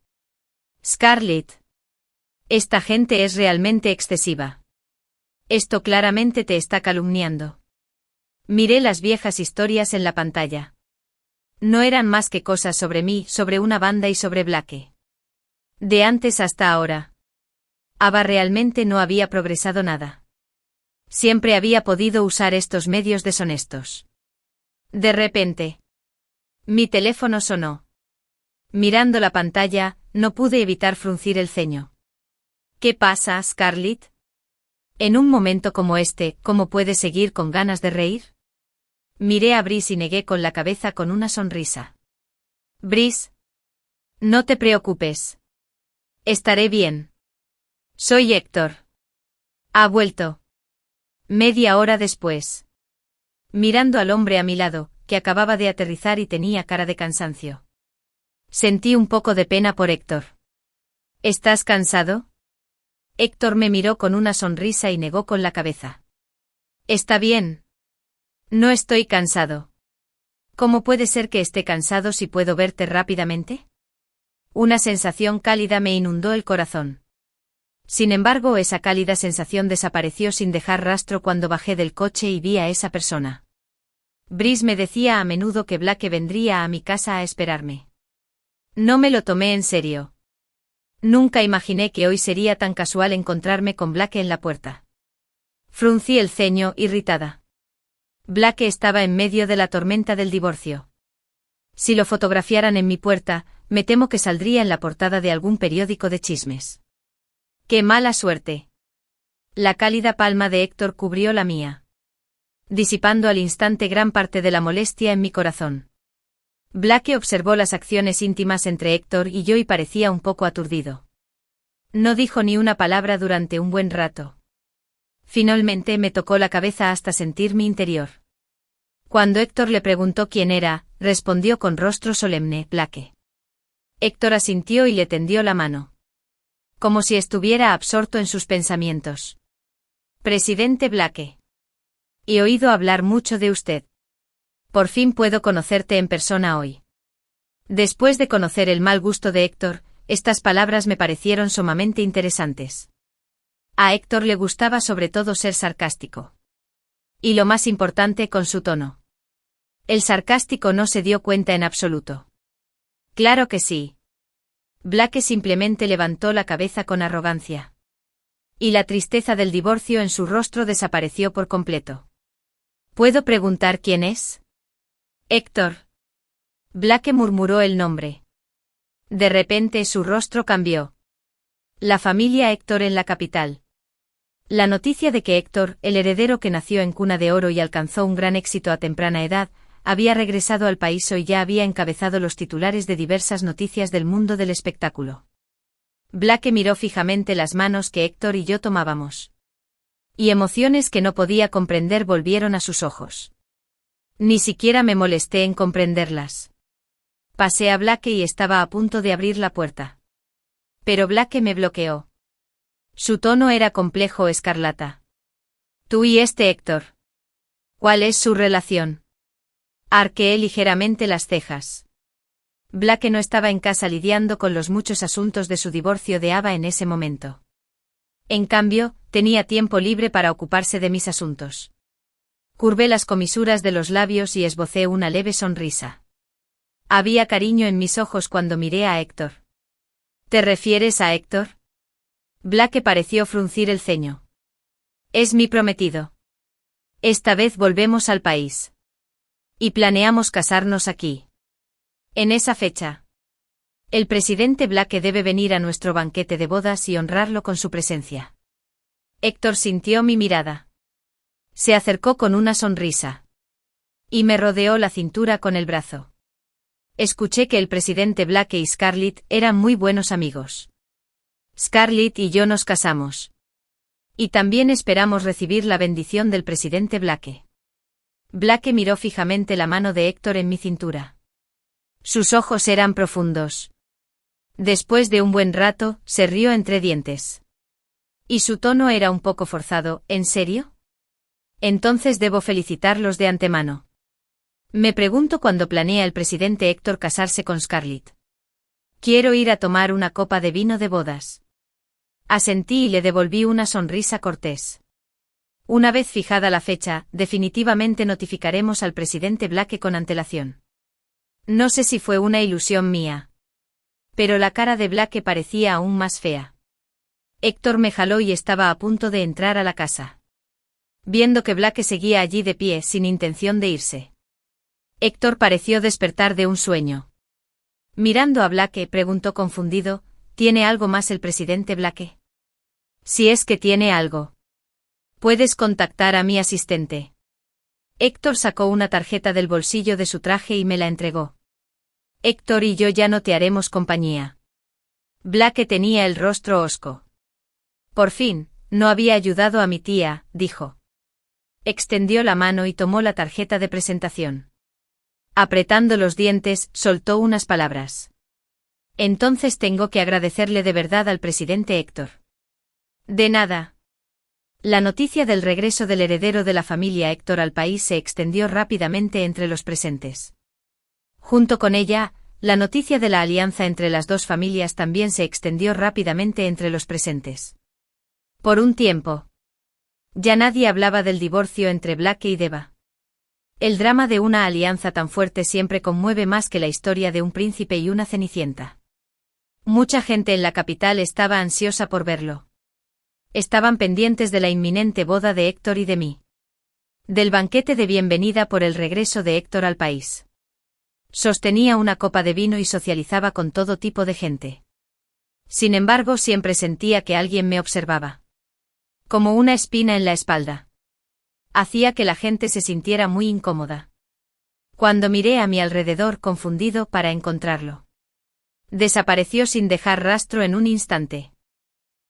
Scarlett. Esta gente es realmente excesiva. Esto claramente te está calumniando. Miré las viejas historias en la pantalla. No eran más que cosas sobre mí, sobre una banda y sobre Blake. De antes hasta ahora. Ava realmente no había progresado nada. Siempre había podido usar estos medios deshonestos. De repente. Mi teléfono sonó. Mirando la pantalla, no pude evitar fruncir el ceño. ¿Qué pasa, Scarlett? En un momento como este, ¿cómo puedes seguir con ganas de reír? Miré a Brice y negué con la cabeza con una sonrisa. Brice. No te preocupes. Estaré bien. Soy Héctor. Ha vuelto. Media hora después. Mirando al hombre a mi lado, que acababa de aterrizar y tenía cara de cansancio. Sentí un poco de pena por Héctor. ¿Estás cansado? Héctor me miró con una sonrisa y negó con la cabeza. Está bien. No estoy cansado. ¿Cómo puede ser que esté cansado si puedo verte rápidamente? Una sensación cálida me inundó el corazón. Sin embargo, esa cálida sensación desapareció sin dejar rastro cuando bajé del coche y vi a esa persona. Brice me decía a menudo que Blake vendría a mi casa a esperarme. No me lo tomé en serio. Nunca imaginé que hoy sería tan casual encontrarme con Blake en la puerta. Fruncí el ceño, irritada. Blake estaba en medio de la tormenta del divorcio. Si lo fotografiaran en mi puerta, me temo que saldría en la portada de algún periódico de chismes. ¡Qué mala suerte! La cálida palma de Héctor cubrió la mía, disipando al instante gran parte de la molestia en mi corazón. Blake observó las acciones íntimas entre Héctor y yo y parecía un poco aturdido. No dijo ni una palabra durante un buen rato. Finalmente me tocó la cabeza hasta sentir mi interior. Cuando Héctor le preguntó quién era, respondió con rostro solemne: Blake. Héctor asintió y le tendió la mano. Como si estuviera absorto en sus pensamientos. Presidente Blake. He oído hablar mucho de usted. Por fin puedo conocerte en persona hoy. Después de conocer el mal gusto de Héctor, estas palabras me parecieron sumamente interesantes. A Héctor le gustaba sobre todo ser sarcástico. Y lo más importante, con su tono. El sarcástico no se dio cuenta en absoluto. Claro que sí. Blake simplemente levantó la cabeza con arrogancia. Y la tristeza del divorcio en su rostro desapareció por completo. ¿Puedo preguntar quién es? Héctor. Blake murmuró el nombre. De repente su rostro cambió. La familia Héctor en la capital. La noticia de que Héctor, el heredero que nació en cuna de oro y alcanzó un gran éxito a temprana edad, había regresado al país y ya había encabezado los titulares de diversas noticias del mundo del espectáculo. Blake miró fijamente las manos que Héctor y yo tomábamos. Y emociones que no podía comprender volvieron a sus ojos. Ni siquiera me molesté en comprenderlas. Pasé a Blake y estaba a punto de abrir la puerta. Pero Blake me bloqueó. Su tono era complejo, Escarlata. Tú y este Héctor. ¿Cuál es su relación? Arqueé ligeramente las cejas. Blake no estaba en casa lidiando con los muchos asuntos de su divorcio de Ava en ese momento. En cambio, tenía tiempo libre para ocuparse de mis asuntos. Curvé las comisuras de los labios y esbocé una leve sonrisa. Había cariño en mis ojos cuando miré a Héctor. ¿Te refieres a Héctor? Blake pareció fruncir el ceño. Es mi prometido. Esta vez volvemos al país. Y planeamos casarnos aquí. En esa fecha. El presidente Blake debe venir a nuestro banquete de bodas y honrarlo con su presencia. Héctor sintió mi mirada. Se acercó con una sonrisa. Y me rodeó la cintura con el brazo. Escuché que el presidente Blake y Scarlett eran muy buenos amigos. Scarlett y yo nos casamos. Y también esperamos recibir la bendición del presidente Blake. Blake miró fijamente la mano de Héctor en mi cintura. Sus ojos eran profundos. Después de un buen rato, se rió entre dientes. Y su tono era un poco forzado. ¿En serio? Entonces debo felicitarlos de antemano. Me pregunto cuándo planea el presidente Héctor casarse con Scarlett. Quiero ir a tomar una copa de vino de bodas. Asentí y le devolví una sonrisa cortés. Una vez fijada la fecha, definitivamente notificaremos al presidente Blake con antelación. No sé si fue una ilusión mía. Pero la cara de Blake parecía aún más fea. Héctor me jaló y estaba a punto de entrar a la casa. Viendo que Blake seguía allí de pie sin intención de irse. Héctor pareció despertar de un sueño. Mirando a Blake, preguntó confundido, ¿tiene algo más el presidente Blake? Si es que tiene algo. Puedes contactar a mi asistente. Héctor sacó una tarjeta del bolsillo de su traje y me la entregó. Héctor y yo ya no te haremos compañía. Blake tenía el rostro hosco. Por fin, no había ayudado a mi tía, dijo. Extendió la mano y tomó la tarjeta de presentación. Apretando los dientes, soltó unas palabras. Entonces tengo que agradecerle de verdad al presidente Héctor. De nada. La noticia del regreso del heredero de la familia Héctor al país se extendió rápidamente entre los presentes. Junto con ella, la noticia de la alianza entre las dos familias también se extendió rápidamente entre los presentes. Por un tiempo. Ya nadie hablaba del divorcio entre Blake y Deva. El drama de una alianza tan fuerte siempre conmueve más que la historia de un príncipe y una cenicienta. Mucha gente en la capital estaba ansiosa por verlo. Estaban pendientes de la inminente boda de Héctor y de mí. Del banquete de bienvenida por el regreso de Héctor al país. Sostenía una copa de vino y socializaba con todo tipo de gente. Sin embargo, siempre sentía que alguien me observaba. Como una espina en la espalda. Hacía que la gente se sintiera muy incómoda. Cuando miré a mi alrededor confundido para encontrarlo. Desapareció sin dejar rastro en un instante.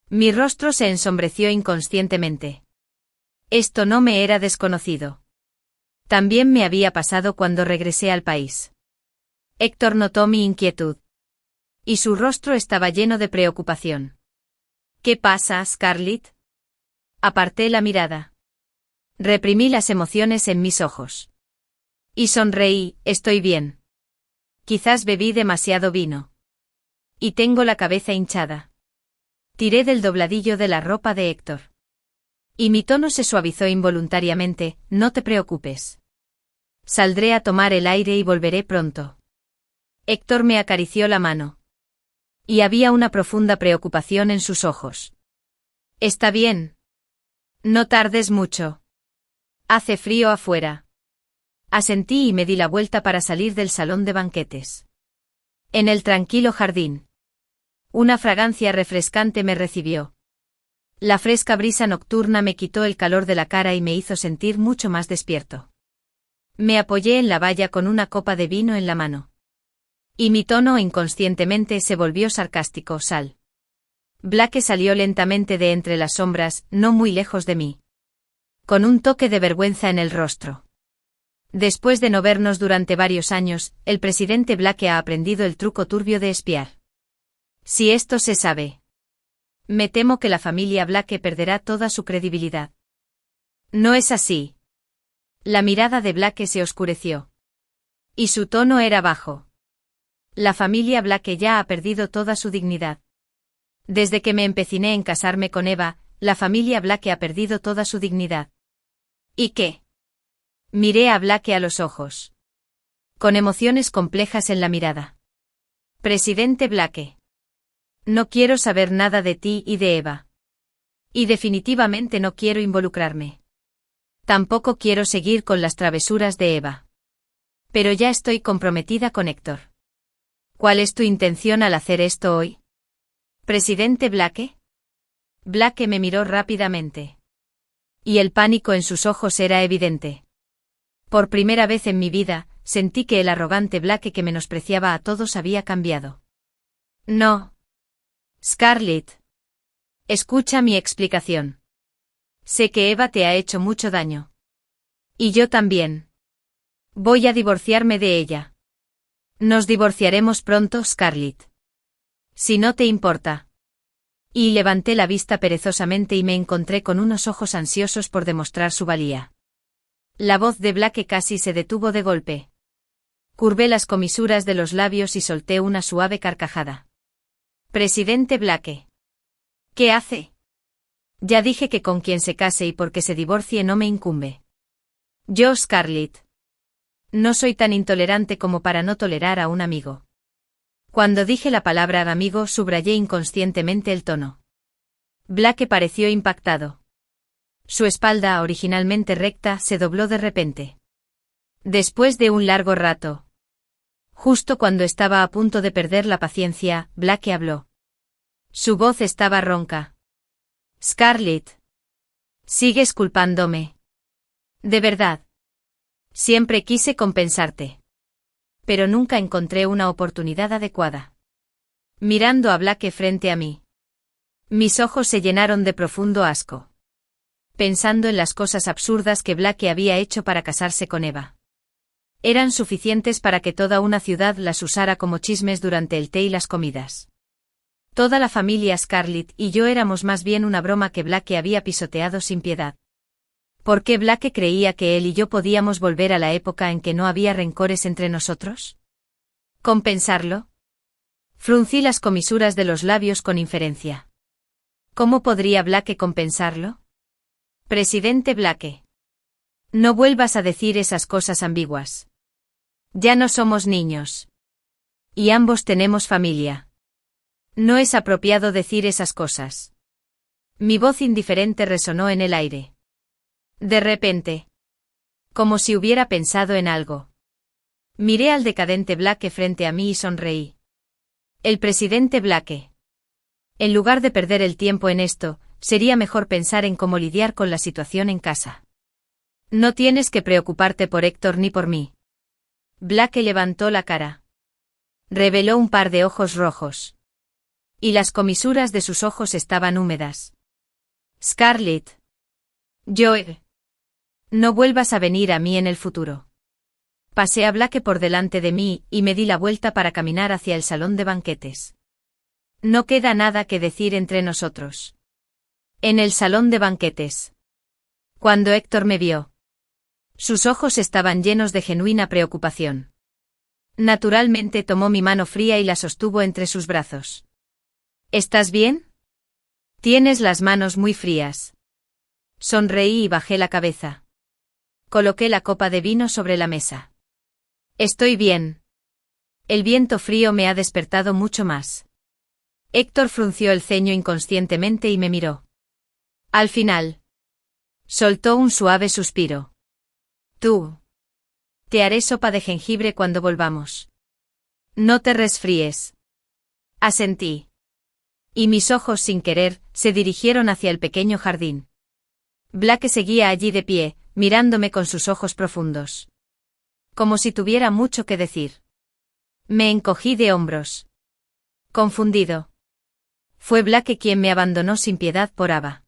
Mi rostro se ensombreció inconscientemente. Esto no me era desconocido. También me había pasado cuando regresé al país. Héctor notó mi inquietud. Y su rostro estaba lleno de preocupación. ¿Qué pasa, Scarlett? Aparté la mirada. Reprimí las emociones en mis ojos. Y sonreí, estoy bien. Quizás bebí demasiado vino. Y tengo la cabeza hinchada. Tiré del dobladillo de la ropa de Héctor. Y mi tono se suavizó involuntariamente, no te preocupes. Saldré a tomar el aire y volveré pronto. Héctor me acarició la mano. Y había una profunda preocupación en sus ojos. Está bien. No tardes mucho. Hace frío afuera. Asentí y me di la vuelta para salir del salón de banquetes. En el tranquilo jardín. Una fragancia refrescante me recibió. La fresca brisa nocturna me quitó el calor de la cara y me hizo sentir mucho más despierto. Me apoyé en la valla con una copa de vino en la mano. Y mi tono inconscientemente se volvió sarcástico, Sal. Blake salió lentamente de entre las sombras, no muy lejos de mí. Con un toque de vergüenza en el rostro. Después de no vernos durante varios años, el presidente Blake ha aprendido el truco turbio de espiar. Si esto se sabe. Me temo que la familia Blake perderá toda su credibilidad. No es así. La mirada de Blake se oscureció. Y su tono era bajo. La familia Blake ya ha perdido toda su dignidad. Desde que me empeciné en casarme con Eva, la familia Blake ha perdido toda su dignidad. ¿Y qué? Miré a Blake a los ojos. Con emociones complejas en la mirada. Presidente Blake. No quiero saber nada de ti y de Eva. Y definitivamente no quiero involucrarme. Tampoco quiero seguir con las travesuras de Eva. Pero ya estoy comprometida con Héctor. ¿Cuál es tu intención al hacer esto hoy? ¿Presidente Blake? Blake me miró rápidamente. Y el pánico en sus ojos era evidente. Por primera vez en mi vida, sentí que el arrogante Blake que menospreciaba a todos había cambiado. No. Scarlett. Escucha mi explicación. Sé que Eva te ha hecho mucho daño. Y yo también. Voy a divorciarme de ella. Nos divorciaremos pronto, Scarlett. Si no te importa. Y levanté la vista perezosamente y me encontré con unos ojos ansiosos por demostrar su valía. La voz de Blake casi se detuvo de golpe. Curvé las comisuras de los labios y solté una suave carcajada. Presidente Blake. ¿Qué hace? Ya dije que con quien se case y porque se divorcie no me incumbe. Yo, Scarlett. No soy tan intolerante como para no tolerar a un amigo. Cuando dije la palabra amigo, subrayé inconscientemente el tono. Blake pareció impactado. Su espalda, originalmente recta, se dobló de repente. Después de un largo rato. Justo cuando estaba a punto de perder la paciencia, Blake habló. Su voz estaba ronca. Scarlett. Sigues culpándome. De verdad. Siempre quise compensarte. Pero nunca encontré una oportunidad adecuada. Mirando a Blake frente a mí. Mis ojos se llenaron de profundo asco. Pensando en las cosas absurdas que Blake había hecho para casarse con Eva. Eran suficientes para que toda una ciudad las usara como chismes durante el té y las comidas. Toda la familia Scarlett y yo éramos más bien una broma que Blake había pisoteado sin piedad. ¿Por qué Blake creía que él y yo podíamos volver a la época en que no había rencores entre nosotros? ¿Compensarlo? Fruncí las comisuras de los labios con inferencia. ¿Cómo podría Blake compensarlo? Presidente Blake. No vuelvas a decir esas cosas ambiguas. Ya no somos niños. Y ambos tenemos familia. No es apropiado decir esas cosas. Mi voz indiferente resonó en el aire. De repente. Como si hubiera pensado en algo. Miré al decadente Blake frente a mí y sonreí. El presidente Blake. En lugar de perder el tiempo en esto, sería mejor pensar en cómo lidiar con la situación en casa. No tienes que preocuparte por Héctor ni por mí. Blake levantó la cara. Reveló un par de ojos rojos. Y las comisuras de sus ojos estaban húmedas. Scarlett. Joe. No vuelvas a venir a mí en el futuro. Pasé a Blake por delante de mí y me di la vuelta para caminar hacia el salón de banquetes. No queda nada que decir entre nosotros. En el salón de banquetes. Cuando Héctor me vio. Sus ojos estaban llenos de genuina preocupación. Naturalmente tomó mi mano fría y la sostuvo entre sus brazos. ¿Estás bien? Tienes las manos muy frías. Sonreí y bajé la cabeza. Coloqué la copa de vino sobre la mesa. Estoy bien. El viento frío me ha despertado mucho más. Héctor frunció el ceño inconscientemente y me miró. Al final. Soltó un suave suspiro. Tú. Te haré sopa de jengibre cuando volvamos. No te resfríes. Asentí. Y mis ojos sin querer, se dirigieron hacia el pequeño jardín. Blake seguía allí de pie, mirándome con sus ojos profundos. Como si tuviera mucho que decir. Me encogí de hombros. Confundido. Fue Blake quien me abandonó sin piedad por Ava.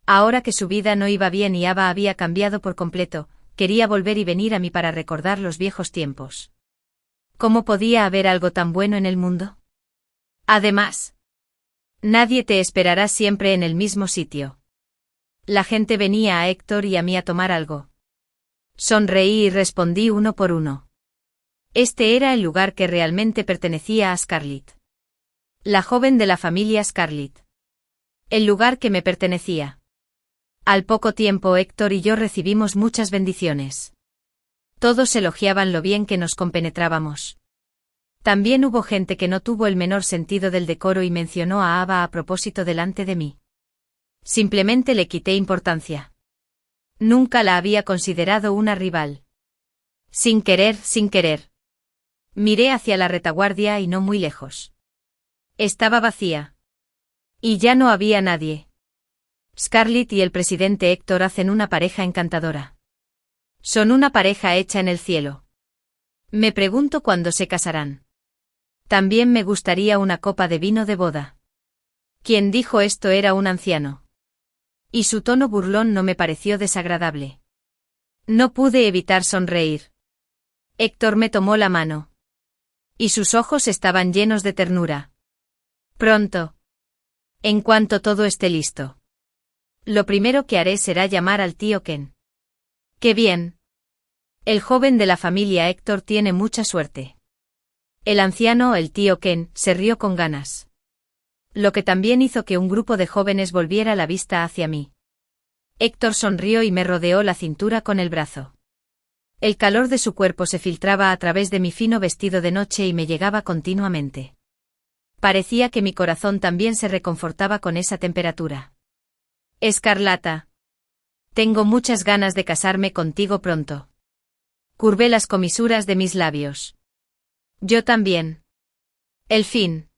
Ahora que su vida no iba bien y Ava había cambiado por completo, quería volver y venir a mí para recordar los viejos tiempos. ¿Cómo podía haber algo tan bueno en el mundo? Además, nadie te esperará siempre en el mismo sitio. La gente venía a Héctor y a mí a tomar algo. Sonreí y respondí uno por uno. Este era el lugar que realmente pertenecía a Scarlett. La joven de la familia Scarlett. El lugar que me pertenecía. Al poco tiempo Héctor y yo recibimos muchas bendiciones. Todos elogiaban lo bien que nos compenetrábamos. También hubo gente que no tuvo el menor sentido del decoro y mencionó a Ava a propósito delante de mí. Simplemente le quité importancia. Nunca la había considerado una rival. Sin querer. Miré hacia la retaguardia y no muy lejos. Estaba vacía. Y ya no había nadie. Scarlett y el presidente Héctor hacen una pareja encantadora. Son una pareja hecha en el cielo. Me pregunto cuándo se casarán. También me gustaría una copa de vino de boda. Quien dijo esto era un anciano. Y su tono burlón no me pareció desagradable. No pude evitar sonreír. Héctor me tomó la mano. Y sus ojos estaban llenos de ternura. Pronto. En cuanto todo esté listo. Lo primero que haré será llamar al tío Ken. ¡Qué bien! El joven de la familia Héctor tiene mucha suerte. El anciano, el tío Ken, se rió con ganas. Lo que también hizo que un grupo de jóvenes volviera la vista hacia mí. Héctor sonrió y me rodeó la cintura con el brazo. El calor de su cuerpo se filtraba a través de mi fino vestido de noche y me llegaba continuamente. Parecía que mi corazón también se reconfortaba con esa temperatura. Escarlata. Tengo muchas ganas de casarme contigo pronto. Curvé las comisuras de mis labios. Yo también. El fin.